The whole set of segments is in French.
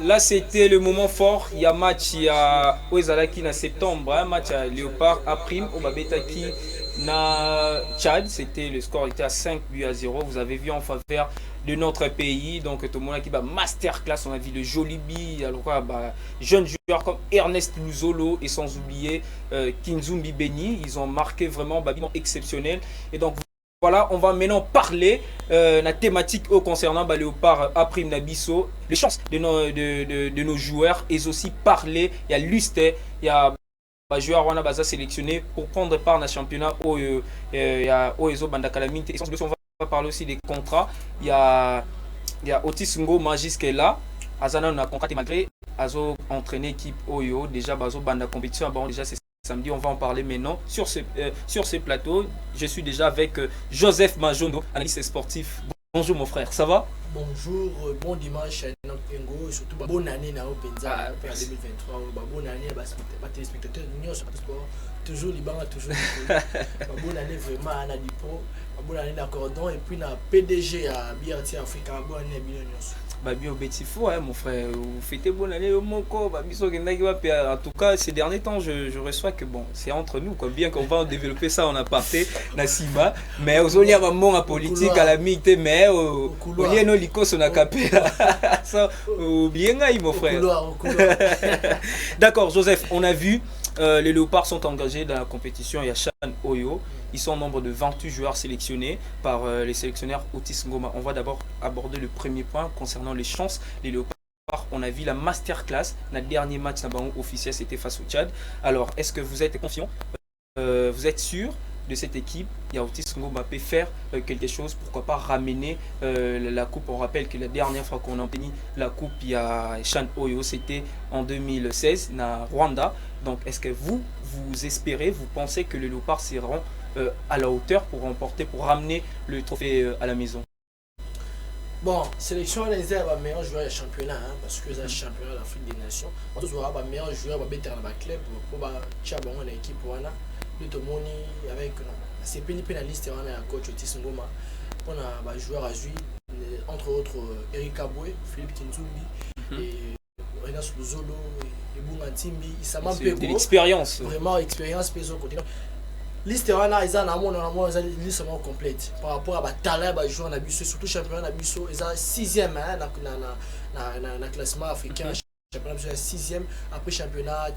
là c'était le moment fort. Il y a match, il y a Oezalaki en septembre, un match à Léopard à Prime, au Babetaki na Tchad. C'était le score était à 5 buts à 0. Vous avez vu en faveur de notre pays. Donc tout le monde qui va masterclass. On a vu le Jolibi, alors bah, jeunes joueurs comme Ernest Luzolo et sans oublier Kinzumbi Beni. Ils ont marqué vraiment bah, exceptionnel. Et donc voilà, on va maintenant parler la thématique concernant bah, Léopard Aprim Nabiso, les chances de nos joueurs et aussi parler, il y a Luste, il y a bah, joueur Wana Baza sélectionné pour prendre part dans le championnat au Ezo Bandakalaminte. Et on va parler aussi des contrats. Il y a Otis Ngo Magis qui est là. Azana on a contracté malgré Azo entraîné équipe Oyo déjà Bazo Banda compétition. Bon déjà c'est samedi, on va en parler maintenant sur ce plateau. Je suis déjà avec Joseph Majondo, analyste sportif. Bonjour mon frère, ça va? Bonjour, bon dimanche à Pengo et surtout bonne année à Openza en 2023. Bonne année à téléspectateurs de l'Union sur le sport. Toujours Liban, toujours bonne année vraiment à Nadipo, bonne année à Cordon et puis à PDG à BRT Africa, bonne année à Bilonion. Bah bien Betifo, hein, mon frère, vous fêtez bonne année au Moko, bah en tout cas ces derniers temps je reçois que bon c'est entre nous quoi, bien qu'on va développer ça en aparté Nassima, mais aux olia maman à politique à la mité mais au lien no liko son acapé ça ou bien mon frère. D'accord Joseph, on a vu les Léopards sont engagés dans la compétition, il y a Chan Oyo. Ils sont au nombre de 28 joueurs sélectionnés par les sélectionneurs Otis Ngoma. On va d'abord aborder le premier point concernant les chances. Les Léopards, on a vu la masterclass. Notre dernier match officiel, c'était face au Tchad. Alors, est-ce que vous êtes confiant? Vous êtes sûr de cette équipe? Il y a Otis Ngoma peut faire quelque chose. Pourquoi pas ramener la coupe? On rappelle que la dernière fois qu'on a obtenu la coupe, il y a Chan Oyo, c'était en 2016, na Rwanda. Donc, est-ce que vous espérez, vous pensez que les Léopards seront à la hauteur pour remporter, pour ramener le trophée à la maison? Bon, sélection les airs, meilleur joueur du championnat, hein, parce que c'est le championnat d'Afrique des Nations. On doit avoir meilleur joueur, on va mettre dans la club pour Tchabon, l'équipe, voilà. Le Tomoni avec c'est pénaliste, on a un coach Otis Ngoma. On a un joueur à jouer, entre autres Eric Aboué, Philippe Kinzumbi, et Renas Luzolo, et Bunga Timbi. Ça m'a fait l'expérience. Vraiment, expérience, péso côté. Liste wana eza na mona eza liste complète par rapport à talent ba joueur na biso surtout championnat na biso eza 6e na classement africain. Championnat 6e après championnat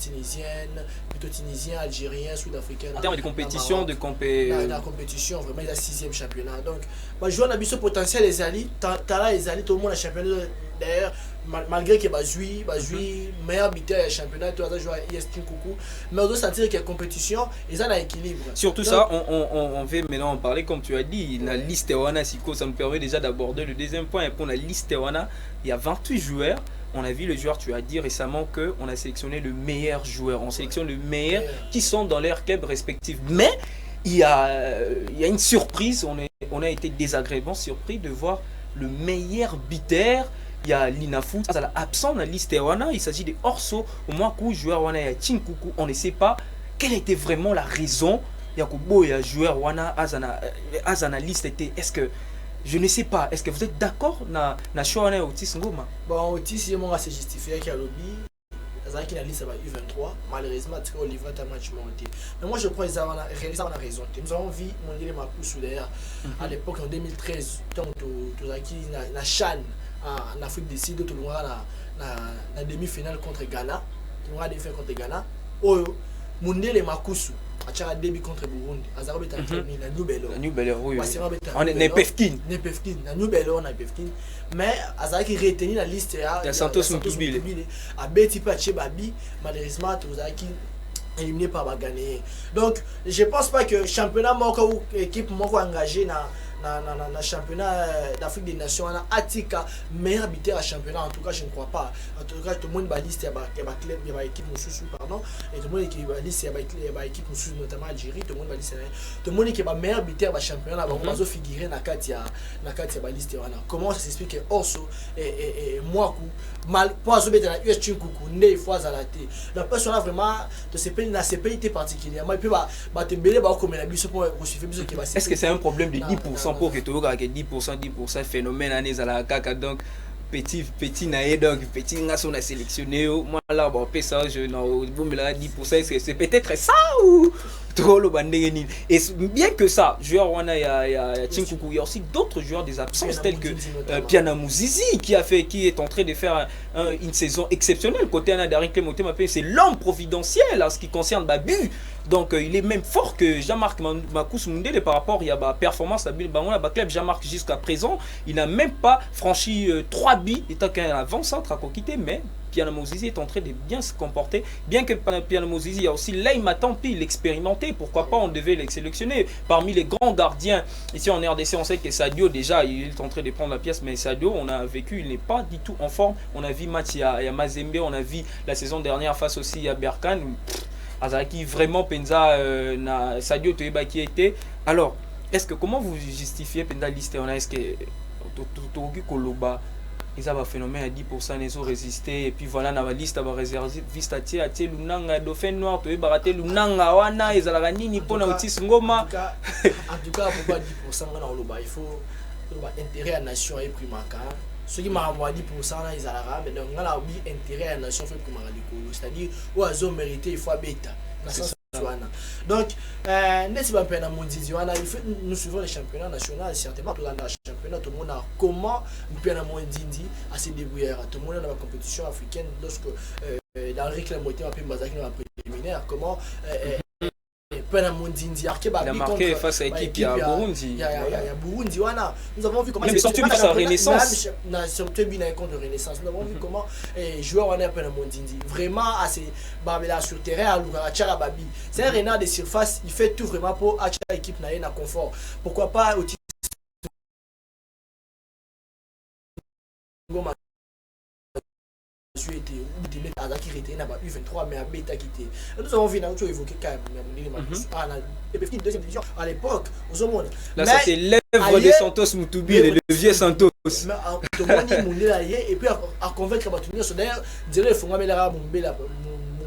plutôt tunisien, algérien, sud-africain. En termes de compétition, la compétition vraiment il a 6e championnat. Donc ba joueur na biso potentiel les ali talent les ali tout le monde a championnat d'ailleurs. Malgré que Bazoui, meilleur buteur du championnat, tout ça joue à Yestin Koukou, mais on doit sentir qu'il y a compétition et ça a équilibre. Surtout donc, ça, on veut maintenant en parler comme tu as dit, la liste Wana Siko, ça me permet déjà d'aborder le deuxième point. Et pour la liste Wana, il y a 28 joueurs. On a vu le joueur, tu as dit récemment qu'on a sélectionné le meilleur joueur. On sélectionne le meilleur qui sont dans leurs clubs respectifs. Mais il y a une surprise, on a été désagréablement surpris de voir le meilleur buteur. Il y a l'Inafoot, absent dans la liste Wana, il s'agit de Orso, au moins que joueur Wana et Chinkoukou, on ne sait pas quelle était vraiment la raison. Il y a Kubo et joueur Wana, Azana liste était, est-ce que, je ne sais pas, est-ce que vous êtes d'accord na Showana et Otis Ngoma? Bon, Otis, il m'a justifié qu'il y a lobby, qui la liste U23, malheureusement, tu as livré un match monté. Mais moi je crois qu'ils ont raison. Nous avons vu mon dieu Makousou d'ailleurs, à l'époque en 2013, donc tu as qui la Chan. En Afrique du Sud, tout le monde a la demi-finale contre Ghana. Tout le monde a défait contre Ghana. Oh, Mundele Makusu a un début contre Burundi. Azaro est en train de la New Belo. Oui. On est Nepefkin. La New Belo, on a Nepefkin. Mais Azaro qui retenu la liste de Santos Mukibile. A Betty Pache Babi, malheureusement, tout ça qui éliminé par Bagane. Donc, je ne pense pas que championnat ou équipe engagée dans le championnat d'Afrique des Nations, Atika, meilleur buteur à championnat, en tout cas, je ne crois pas. En tout cas, tout le monde va lister, il y a une équipe pardon, et tout le monde qui va lister, il y a une équipe notamment Algérie, tout le monde va lister. Tout le monde qui va meilleur buteur à championnat, on va figurer dans la liste. Comment ça s'explique que Orso et Mwaku, mal, pour se mettre dans la US Chinkoukou, né fois à la tête. La personne a vraiment de ces pays, particulièrement, et puis, est-ce que c'est un problème de 10% pour que tu aies 10% phénomène à la caca donc petit naé donc petit ngaso na sélectionné moi là bon ça je non vous me l'a dit pour ça c'est peut-être ça ou trop le bandé et bien que ça joueur wana ya Chinkuku il y a aussi d'autres joueurs des absences tels que Piana Mouzizi qui est en train de faire une saison exceptionnelle côté Anadarin Clémenté c'est l'homme providentiel en ce qui concerne Babu. Donc il est même fort que Jean-Marc Makous Moundé par rapport à la performance à club Jean-Marc jusqu'à présent, il n'a même pas franchi 3 buts étant qu'un avant-centre à quitté, mais Piana Mouzizi est en train de bien se comporter. Bien que Piana Mouzizi, il y a aussi Leïma Tampi, l'expérimenté, pourquoi pas on devait les sélectionner. Parmi les grands gardiens, ici en RDC, on sait que Sadio déjà, il est en train de prendre la pièce, mais Sadio, on a vécu, il n'est pas du tout en forme. On a vu match, il y a Mazembe, on a vu la saison dernière face aussi à Berkane. Azaki vraiment Penza na Sadio Toyeba qui était. Alors, est-ce que comment vous justifiez Penza liste on a est-ce que Togi Koloba ils ont un phénomène à 10% les ont résisté et puis voilà na liste va réserver vista tie lunanga dauphin noir Toyeba raté lunanga wana ezala nini pona Otis Ngoma en tout cas pourquoi 10% na Koloba il faut intérêt à nation et primaka. Ceux qui m'ont dit 10% là ils allaient mais donc on a intérêt à la nation fait pour c'est-à-dire où ils ont mérité il faut bêta donc n'est-ce pas peine à mon nous suivons les championnats nationaux certainement dans le championnat tout le monde a comment nous peine à mon à se débrouiller tout le monde dans la compétition africaine lorsque dans le réclame moitié un peu Mazaki dans la préliminaire comment il a marqué face à l'équipe il y a Burundi. Il y a Burundi. Nous avons vu comment il sorti sa renaissance. Nous avons vu comment les joueurs ont appelé Mondindi. Vraiment assez babela sur terrain à Tcharababi. C'est un renard de surface. Il fait tout vraiment pour acheter l'équipe na confort. Pourquoi pas au U23 mais à Beta quitté. Nous avons vu évoquer quand même deuxième division à l'époque aux monde. Là c'était l'œuvre de Santos Moutoubi le vieux Santos. Mais tout le monde est et puis à convaincre d'ailleurs dire il faut mettre la Mumbela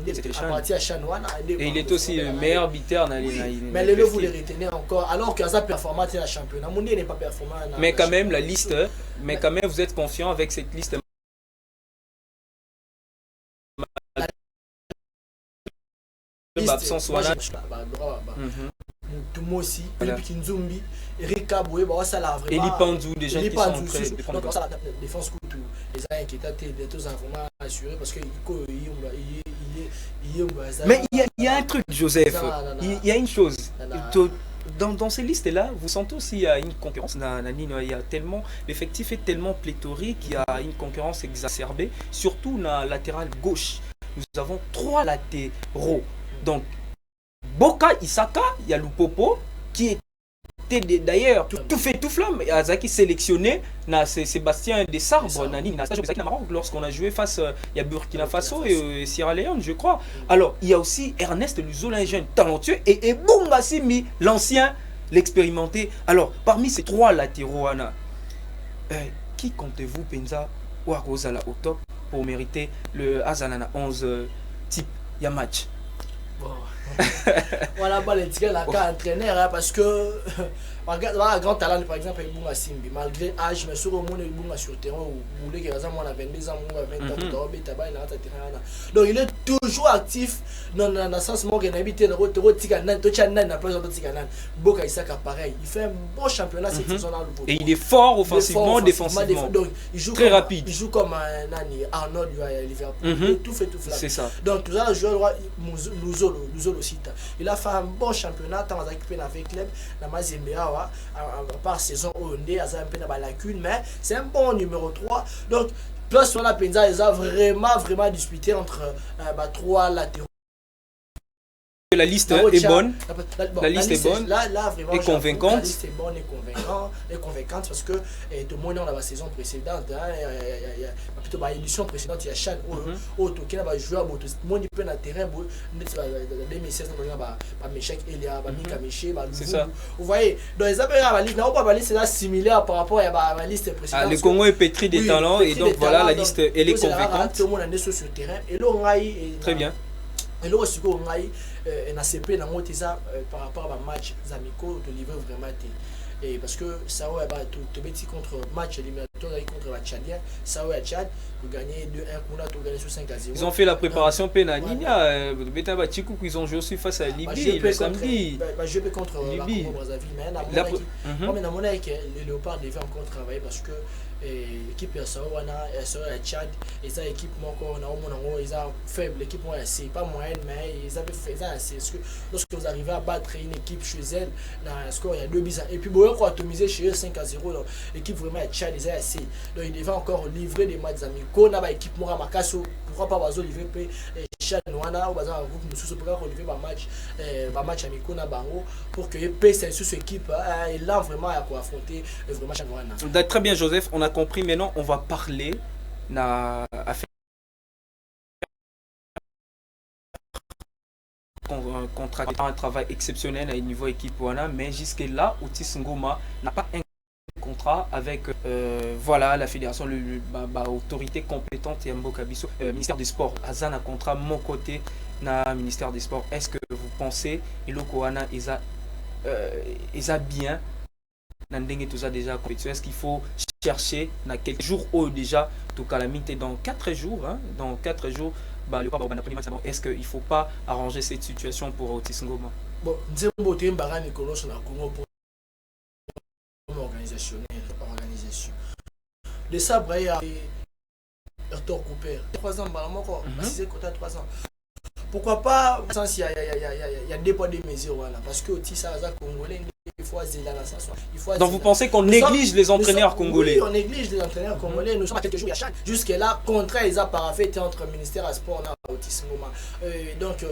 et il est aussi le meilleur arbitre. Mais le vous les retenez encore alors que ça performant dans le championnat. Moundé n'est pas performant. Mais quand même la liste, mais quand même vous êtes confiant avec cette liste. Absence voilà. Tout moi aussi, Philippe Kinzumbi, Eric Kaboué, ça l'a vraiment. Eli Pandou, déjà qui sont en train de prendre. Donc ça la défense couteau, les uns qui étaient des deux vraiment assurés parce que mais il y a un truc Joseph, il y a une chose. Dans ces listes-là, vous sentez aussi qu'il y a une concurrence. Il y a tellement, l'effectif est tellement pléthorique, il y a une concurrence exacerbée, surtout dans la latérale gauche. Nous avons 3 latéraux. Donc, Boka Isaka, il y a Lupopo, qui était d'ailleurs tout fait tout flamme. Azaki sélectionné, c'est Sébastien Desarbres, lorsqu'on a joué face à Burkina Faso et Sierra Leone, je crois. Alors, il y a aussi Ernest Luzola, un jeune talentueux, et Bunga Simi, l'ancien, l'expérimenté. Alors, parmi ces 3 latéraux, qui comptez-vous, Penza ou Arozala au top pour mériter le Azanana 11 type Yamach? Bon. Voilà, la entraîneur parce que un grand talent par exemple Bunga Simbi malgré âge mais sur au monde Bunga sur terrain ou voulez que on a 22 ans 20 ans donc il est toujours actif dans le sens où il habite dans le Tigana na présent Tigana Boka Isaka pareil il fait un bon championnat cette saison là et il est fort offensivement défensivement donc il joue très rapide il joue comme un Arnold à Liverpool tout fait tout flat c'est ça donc tout ça le joueur Luzolo aussi il a fait un bon championnat tant à équiper avec club la Mazembe à part saison Ondé a un peu dans la lacune mais c'est un bon numéro 3 donc place sur la Penza ils ont vraiment disputé entre 3 latéraux. La liste est bonne. La liste est bonne vraiment, et convaincante. La liste est bonne et convaincante parce que tout le monde dans la saison précédente, plutôt l'édition précédente, il y a Chan qui a joué à tout le monde peut dans le terrain. 2016, il y a Meshek Elia, Mika Meché, vous voyez, dans les la liste est similaire par rapport à la liste précédente. Le Congo est pétri des talents et donc voilà, la liste elle est convaincante. Tout le monde est sur le terrain et là, très bien. Et là aussi, on a un ACP par rapport à match amicaux de livrer vraiment. et parce que ça ouais bah tout petit contre match éliminatoire contre la Tchadien, ça ouais Tchad pour gagner 2-1 qu'on a tout gagné sur 5-0. Ils ont fait la préparation Pénania, ils ont joué aussi face à Libye le samedi. Je peux contre la Congo Brazzaville, mais dans mon avis les Léopards devaient encore travailler parce que l'équipe ya Sawana et Tchad et ça équipe encore ils ont faible l'équipe c'est pas moyenne mais ils avaient fait ça c'est ce que lorsque vous arrivez à battre une équipe chez elle dans un score il y a 2 buts et puis bon quoi atomiser chez eux 5-0 l'équipe vraiment Tchad ils ont assez donc ils devaient encore livrer des matchs amicaux na ba équipe mora makaso pourquoi pas bazo livrer pe Tchad wana ou bazo groupe nous sous pour livrer ba match amicaux na bango pour que pe c'est sur cette équipe et là vraiment à quoi affronter vraiment Tchad wana. Très bien Joseph, on a compris. Maintenant on va parler à faire un travail exceptionnel à un niveau équipe wana, mais jusque là Otis Ngoma n'a pas un contrat avec voilà la fédération autorité compétente et Mboka Bisso ministère des sports azan a contrat mon côté na ministère des sports. Est-ce que vous pensez iloko wana isa bien déjà compétition? Est-ce qu'il faut chercher dans quelques jours ou déjà tout calamité dans 4 jours dans 4 jours est-ce qu'il ne faut pas arranger cette situation pour Otis Ngoma? Bon, organisation de ça Braya Arthur Cooper 3 ans c'est 3 ans. Pourquoi pas il y a des poids des mesures voilà parce que Otis Aza congolais il faut zéla là ça il faut. Donc vous pensez qu'on néglige les entraîneurs congolais? Oui, on néglige les entraîneurs congolais. Nous sommes à quelques jours il y a jusque là contrat ils a paraffé entre le ministère des sports et Otis Ngoma donc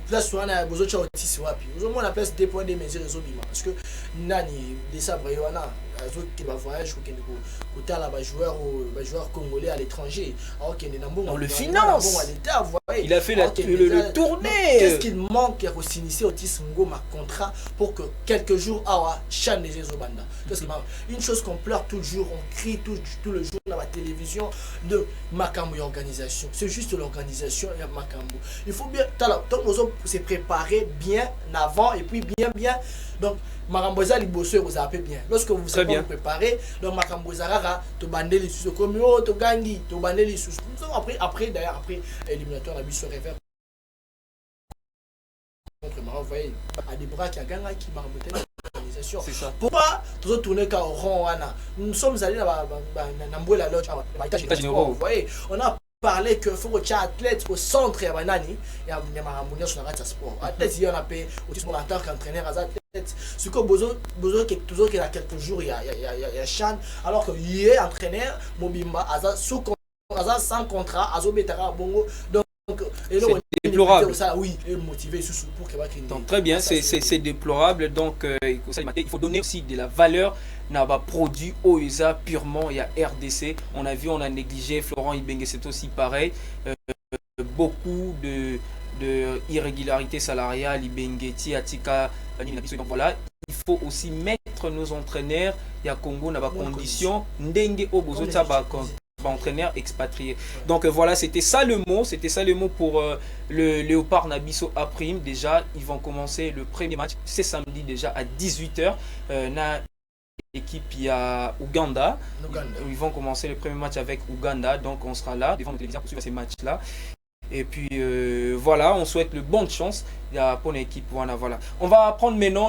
place où on a besoin de Otis wapi nous avons la place des points des mesures parce que nani de ça Brayana qui va voyage ou qui là joueur congolais à l'étranger alors qu'il est dans le finance il a fait le tournée. Qu'est-ce qu'il manque pour s'initier Otis Ngoma contrat pour que quelques jours à Chan les Zobanda? Qu'est-ce qu'il manque? Une chose qu'on pleure toujours, on crie tout le jour dans la télévision de Makambo organisation. C'est juste l'organisation et Makambo. Il faut bien se préparer bien avant et puis bien donc Makamboza liboso vous appelez bien lorsque vous savez bien préparer donc Makamboza rara to bander les sous comme to gangi to bander les sous après d'ailleurs après éliminatoire la mission révers contre Maroc vous voyez à des bras qui a gagné qui m'a remonté l'organisation. C'est ça. Pourquoi toujours tourner quand au rond nous sommes allés dans la lodge vous voyez on a parler que faut que athlète au centre ya banani ya marambunia sur la rate sport athlète il y en a payé aussi en tant qu'entraîneur à athlète ce que besoin que toujours qu'il y a quelques jours il y a Chan alors que il est entraîneur Mobimba aza sans contrat azo betara bongo donc c'est déplorable ça oui et motivé pour que donc très bien c'est déplorable donc il faut donner aussi de la valeur n'a pas produit OESA purement il y a RDC on a vu on a négligé Florent Ibenge c'est aussi pareil beaucoup de irrégularités salariales Ibengeti Atika donc voilà il faut aussi mettre nos entraîneurs il y a Congo n'a pas condition ndenge obozo taba entraîneur expatrié. Donc voilà, c'était ça le mot pour le Léopard Nabiso A prime. Déjà, ils vont commencer le premier match, c'est samedi déjà à 18h. Na équipe il y a Ouganda. Ils vont commencer le premier match avec Ouganda, donc on sera là devant la télévision pour suivre ces matchs-là. Et puis voilà, on souhaite le bonne chance pour l'équipe. Voilà. On va prendre maintenant